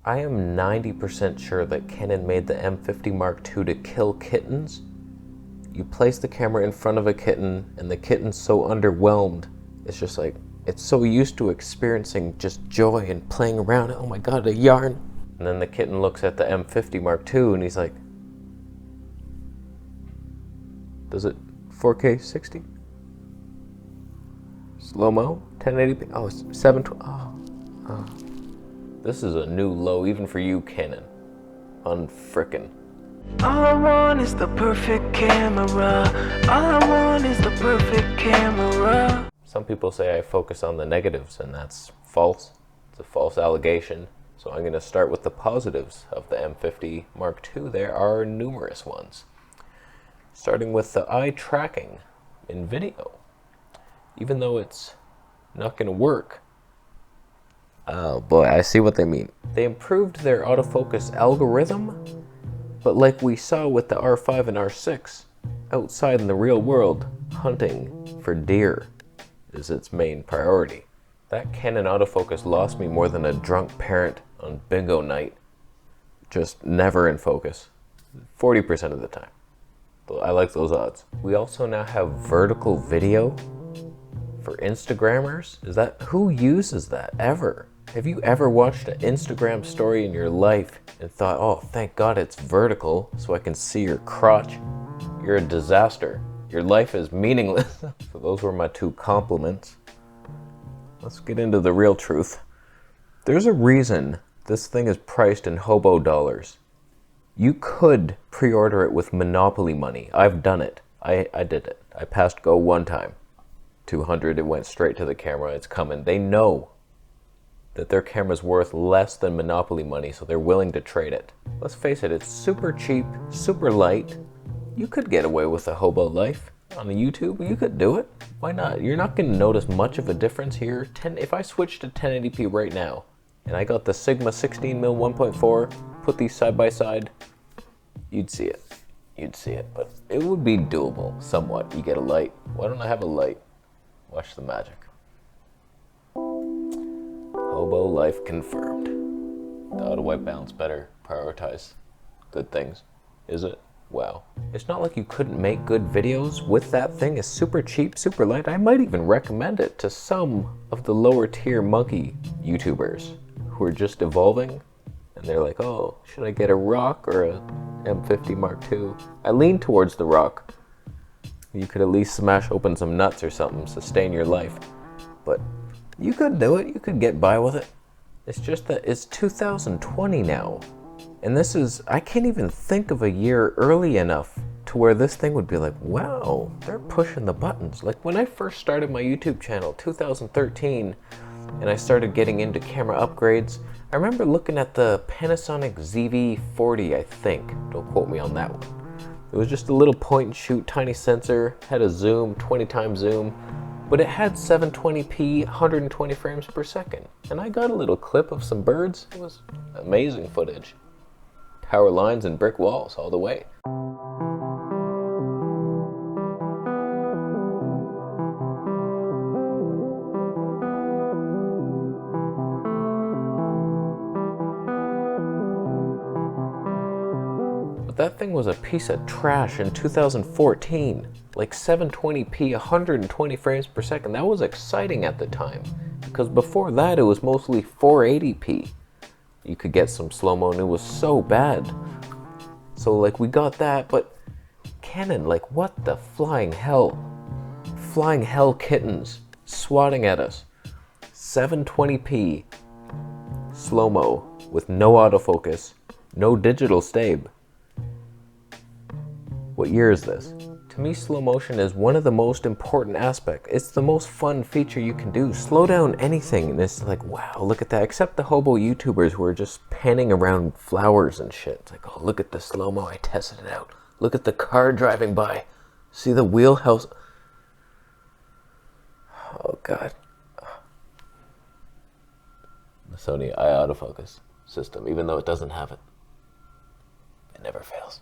I am 90% sure that Canon made the M50 Mark II to kill kittens. You place the camera in front of a kitten and the kitten's so underwhelmed. It's just like, it's so used to experiencing just joy and playing around. Oh my God, a yarn. And then the kitten looks at the M50 Mark II and he's like, does it 4K 60? Slow-mo? 1080p? Oh, it's 720. Oh. This is a new low even for you, Canon. Unfrickin'. All I want is the perfect camera. All I want is the perfect camera. Some people say I focus on the negatives, and that's false. It's a false allegation. So I'm going to start with the positives of the M50 Mark II. There are numerous ones. Starting with the eye tracking in video. Even though it's not going to work. Oh boy, I see what they mean. They improved their autofocus algorithm, but like we saw with the R5 and R6, outside in the real world, hunting for deer is its main priority. That Canon autofocus lost me more than a drunk parent on bingo night. Just never in focus, 40% of the time. I like those odds. We also now have vertical video for Instagrammers. Who uses that ever? Have you ever watched an Instagram story in your life and thought, oh, thank God it's vertical so I can see your crotch? You're a disaster. Your life is meaningless. So those were my two compliments. Let's get into the real truth. There's a reason this thing is priced in hobo dollars. You could pre-order it with Monopoly money. I've done it. I did it. I passed go one time. 200, it went straight to the camera. It's coming. They know that their camera's worth less than Monopoly money, so they're willing to trade it. Let's face it, it's super cheap, super light. You could get away with a hobo life on YouTube. You could do it. Why not? You're not going to notice much of a difference here. If I switch to 1080p right now, and I got the Sigma 16mm 1.4, put these side by side, you'd see it. You'd see it, but it would be doable somewhat. You get a light. Why don't I have a light? Watch the magic. Hobo life confirmed. The auto white balance better prioritize good things. Is it? Wow. It's not like you couldn't make good videos with that thing. It's super cheap, super light. I might even recommend it to some of the lower tier monkey YouTubers who are just evolving. And they're like, oh, should I get a rock or a M50 Mark II? I lean towards the rock. You could at least smash open some nuts or something, sustain your life. But you could do it. You could get by with it. It's just that it's 2020 now. And this is, I can't even think of a year early enough to where this thing would be like, wow, they're pushing the buttons. Like when I first started my YouTube channel, 2013, and I started getting into camera upgrades, I remember looking at the Panasonic ZV-40, I think. Don't quote me on that one. It was just a little point and shoot, tiny sensor, had a zoom, 20 times zoom, but it had 720p, 120 frames per second. And I got a little clip of some birds. It was amazing footage. Power lines and brick walls all the way. But that thing was a piece of trash in 2014. Like 720p, 120 frames per second. That was exciting at the time. Because before that, it was mostly 480p. You could get some slow-mo and it was so bad. So like we got that, but Canon, like what the flying hell? Flying hell kittens swatting at us. 720p slow-mo with no autofocus, no digital stabe. What year is this? To me, slow motion is one of the most important aspects. It's the most fun feature you can do. Slow down anything and it's like, wow, look at that. Except the hobo YouTubers who are just panning around flowers and shit. It's like, oh, look at the slow-mo, I tested it out. Look at the car driving by. See the wheelhouse. Oh God. The Sony eye autofocus system, even though it doesn't have it, it never fails.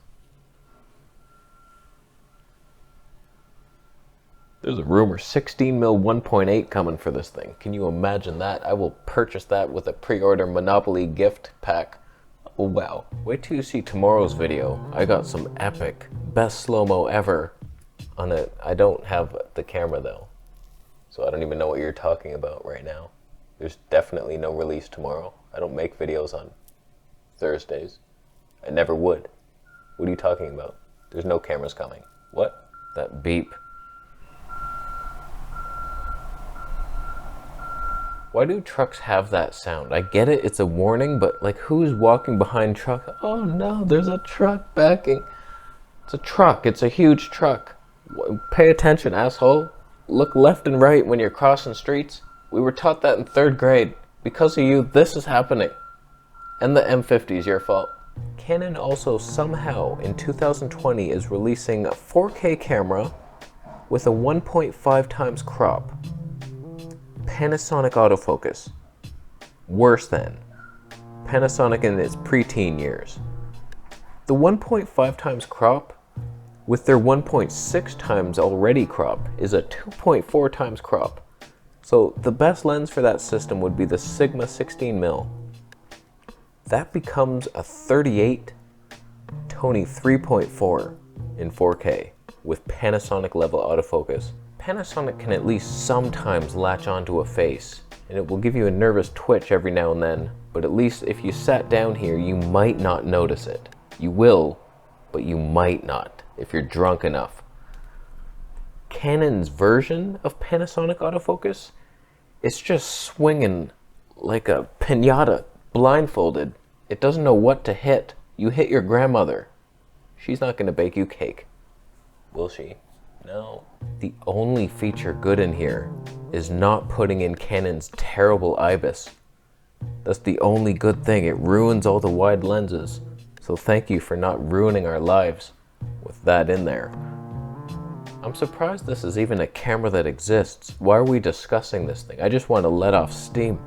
There's a rumor 16mm 1.8 coming for this thing. Can you imagine that? I will purchase that with a pre-order Monopoly gift pack. Oh wow. Wait till you see tomorrow's video. I got some epic, best slow-mo ever on it. I don't have the camera though, so I don't even know what you're talking about right now. There's definitely no release tomorrow. I don't make videos on Thursdays. I never would. What are you talking about? There's no cameras coming. What? That beep. Why do trucks have that sound? I get it, it's a warning, but like who's walking behind truck? Oh no, there's a truck backing. It's a truck, it's a huge truck. Pay attention, asshole. Look left and right when you're crossing streets. We were taught that in 3rd grade. Because of you, this is happening. And the M50 is your fault. Canon also somehow in 2020 is releasing a 4K camera with a 1.5 times crop. Panasonic autofocus. Worse than Panasonic in its preteen years. The 1.5 times crop with their 1.6 times already crop is a 2.4 times crop. So the best lens for that system would be the Sigma 16mm. That becomes a 38 Tony 3.4 in 4K with Panasonic level autofocus. Panasonic can at least sometimes latch onto a face, and it will give you a nervous twitch every now and then, but at least if you sat down here, you might not notice it. You will, but you might not if you're drunk enough. Canon's version of Panasonic autofocus, it's just swinging like a piñata, blindfolded. It doesn't know what to hit. You hit your grandmother. She's not gonna bake you cake. Will she? No. The only feature good in here is not putting in Canon's terrible IBIS. That's the only good thing. It ruins all the wide lenses. So thank you for not ruining our lives with that in there. I'm surprised this is even a camera that exists. Why are we discussing this thing? I just want to let off steam.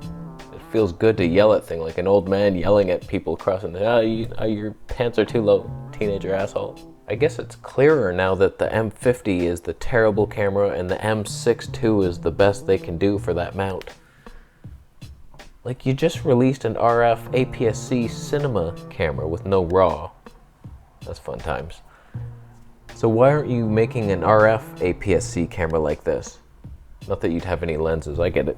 It feels good to yell at things like an old man yelling at people crossing the, your pants are too low, teenager asshole. I guess it's clearer now that the M50 is the terrible camera and the M6 II is the best they can do for that mount. Like, you just released an RF APS-C cinema camera with no RAW. That's fun times. So why aren't you making an RF APS-C camera like this? Not that you'd have any lenses, I get it.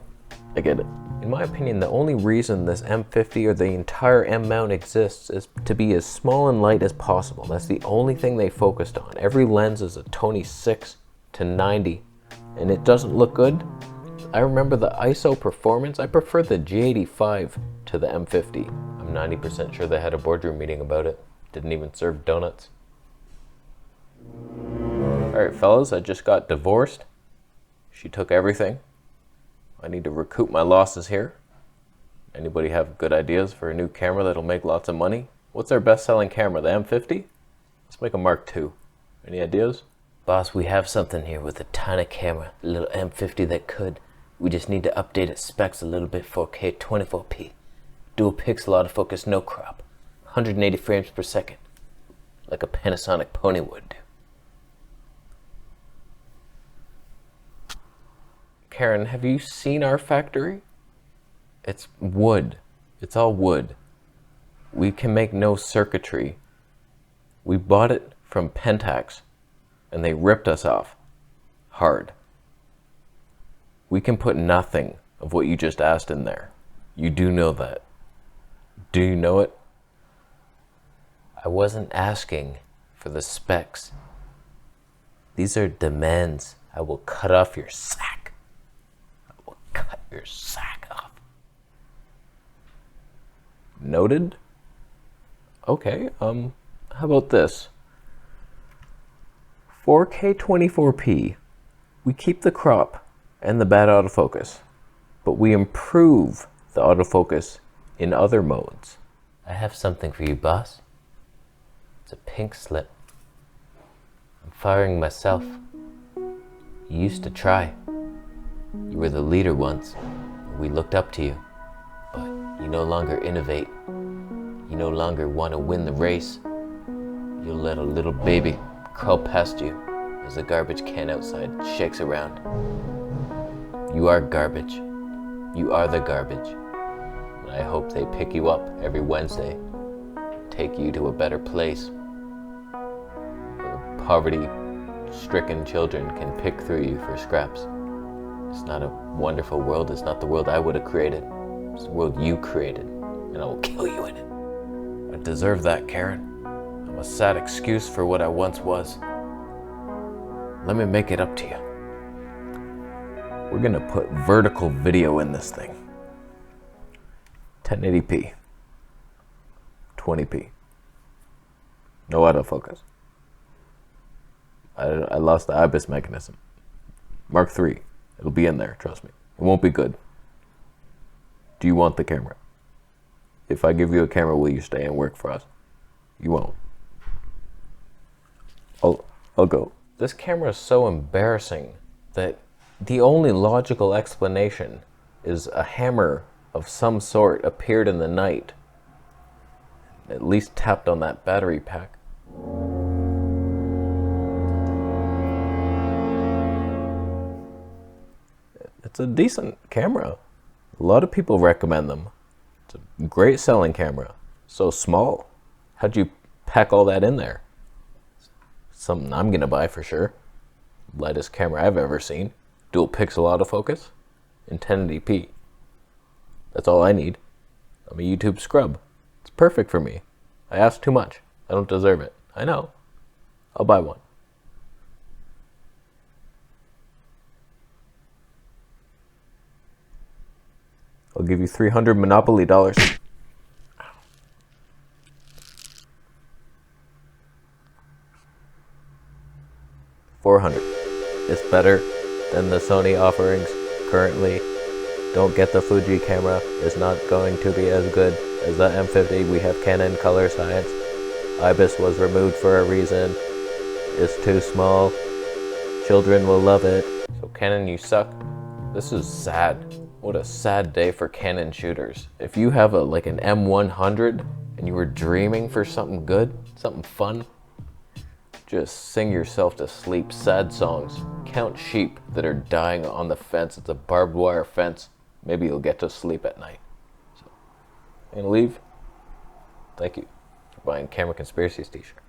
I get it. In my opinion, the only reason this M50 or the entire M mount exists is to be as small and light as possible. That's the only thing they focused on. Every lens is a Tony 6 to 90, and it doesn't look good. I remember the ISO performance. I prefer the G85 to the M50. I'm 90% sure they had a boardroom meeting about it. Didn't even serve donuts. Alright fellas, I just got divorced. She took everything. I need to recoup my losses here. Anybody have good ideas for a new camera that'll make lots of money? What's our best-selling camera, the M50? Let's make a Mark II. Any ideas? Boss, we have something here with a tiny camera, the little M50 that could. We just need to update its specs a little bit. 4K 24p. Dual pixel autofocus, no crop. 180 frames per second. Like a Panasonic Pony would do. Karen, have you seen our factory? It's wood. It's all wood. We can make no circuitry. We bought it from Pentax, and they ripped us off. Hard. We can put nothing of what you just asked in there. You do know that. Do you know it? I wasn't asking for the specs. These are demands. I will cut off your sack. I will cut your sack off. Noted? Okay, how about this? 4K 24p. We keep the crop and the bad autofocus, but we improve the autofocus in other modes. I have something for you, boss. It's a pink slip. I'm firing myself. You used to try. You were the leader once. We looked up to you. But you no longer innovate. You no longer want to win the race. You'll let a little baby crawl past you as the garbage can outside shakes around. You are garbage. You are the garbage. And I hope they pick you up every Wednesday, take you to a better place where poverty-stricken children can pick through you for scraps. It's not a wonderful world. It's not the world I would have created. It's the world you created, and I will kill you in it. I deserve that, Karen. I'm a sad excuse for what I once was. Let me make it up to you. We're gonna put vertical video in this thing. 1080p. 20p. No autofocus. I lost the IBIS mechanism. Mark III. It'll be in there, trust me. It won't be good. Do you want the camera? If I give you a camera, will you stay and work for us? You won't. I'll go. This camera is so embarrassing that the only logical explanation is a hammer of some sort appeared in the night. At least tapped on that battery pack. It's a decent camera. A lot of people recommend them. It's a great selling camera. So small. How'd you pack all that in there? Something I'm gonna buy for sure. Lightest camera I've ever seen. Dual pixel autofocus in 1080p. That's all I need. I'm a YouTube scrub. It's perfect for me. I ask too much. I don't deserve it. I know. I'll buy one. I'll give you 300 Monopoly dollars. 400. It's better than the Sony offerings currently. Don't get the Fuji camera. It's not going to be as good as the M50. We have Canon Color Science. IBIS was removed for a reason. It's too small. Children will love it. So Canon, you suck. This is sad. What a sad day for Canon shooters. If you have an M100 and you were dreaming for something good, something fun, Just sing yourself to sleep sad songs. Count sheep that are dying on the fence. It's a barbed wire fence. Maybe you'll get to sleep at night. So, I'm gonna leave. Thank you for buying Camera Conspiracies t-shirt.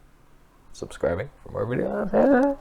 Subscribing for more videos.